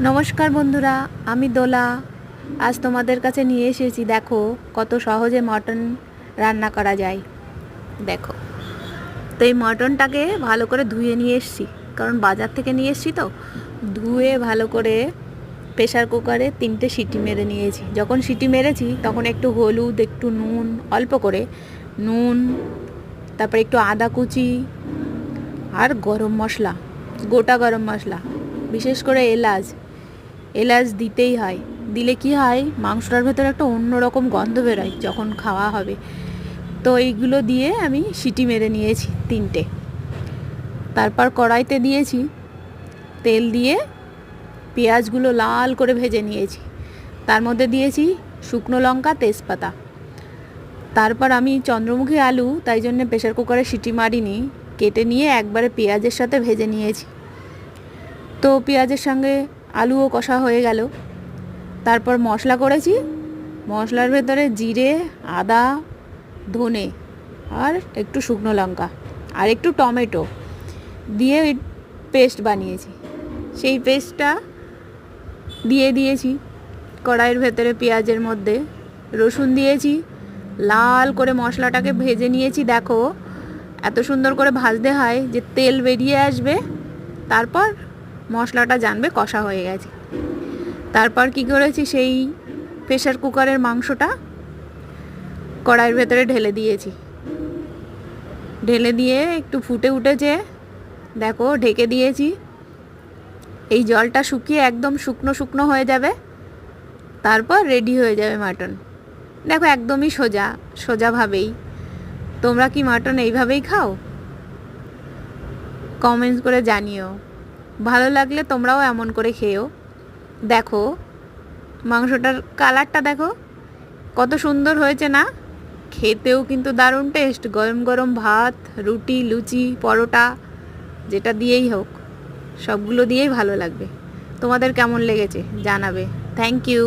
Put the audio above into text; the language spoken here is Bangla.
নমস্কার বন্ধুরা, আমি দোলা। আজ তোমাদের কাছে নিয়ে এসেছি, দেখো কত সহজে মটন রান্না করা যায়। দেখো, তো এই মটনটাকে ভালো করে ধুয়ে নিয়ে এসেছি, কারণ বাজার থেকে নিয়ে এসেছি। তো ধুয়ে ভালো করে প্রেশার কুকারে 3টে সিটি মেরে নিয়েছি। যখন সিটি মেরেছি তখন একটু হলুদ, একটু নুন, অল্প করে নুন, তারপরে একটু আদা কুচি আর গরম মশলা, গোটা গরম মশলা, বিশেষ করে এলাচ দিতেই হয়। দিলে কি হয়, মাংসটার ভেতরে একটা অন্যরকম গন্ধ বেরোয় যখন খাওয়া হবে। তো এইগুলো দিয়ে আমি সিটি মেরে নিয়েছি 3টে। তারপর কড়াইতে দিয়েছি তেল, দিয়ে পেঁয়াজগুলো লাল করে ভেজে নিয়েছি। তার মধ্যে দিয়েছি শুকনো লঙ্কা, তেজপাতা। তারপর আমি চন্দ্রমুখী আলু, তাই জন্য প্রেশার কুকারে সিটি মারিনি, কেটে নিয়ে একবারে পেঁয়াজের সাথে ভেজে নিয়েছি। তো পেঁয়াজের সঙ্গে আলুও কষা হয়ে গেল। তারপর মশলা করেছি। মশলার ভেতরে জিরে, আদা, ধনে আর একটু শুকনো লঙ্কা আর একটু টমেটো দিয়ে পেস্ট বানিয়েছি। সেই পেস্টটা দিয়ে দিয়েছি কড়াইয়ের ভেতরে। পেঁয়াজের মধ্যে রসুন দিয়েছি, লাল করে মশলাটাকে ভেজে নিয়েছি। দেখো, এত সুন্দর করে ভাজতে হয় যে তেল বেরিয়ে আসবে, তারপর মশলাটা জানবে কষা হয়ে গেছে। তারপর কি করেছি, সেই প্রেশার কুকারের মাংসটা কড়াইয়ের ভেতরে ঢেলে দিয়েছি। ঢেলে দিয়ে একটু ফুটে উঠেছে, দেখো ঢেকে দিয়েছি। এই জলটা শুকিয়ে একদম শুকনো শুকনো হয়ে যাবে, তারপর রেডি হয়ে যাবে মাটন। দেখো, একদমই সোজাভাবেই। তোমরা কি মাটন এইভাবেই খাও? কমেন্টস করে জানিও। ভালো লাগলে তোমরাও এমন করে খেও। দেখো, মাংসটার কালারটা দেখো কত সুন্দর হয়েছে না? খেতেও কিন্তু দারুণ টেস্ট। গরম গরম ভাত, রুটি, লুচি, পরোটা, যেটা দিয়েই হোক, সবগুলো দিয়েই ভালো লাগবে। তোমাদের কেমন লেগেছে জানাবে। Thank you.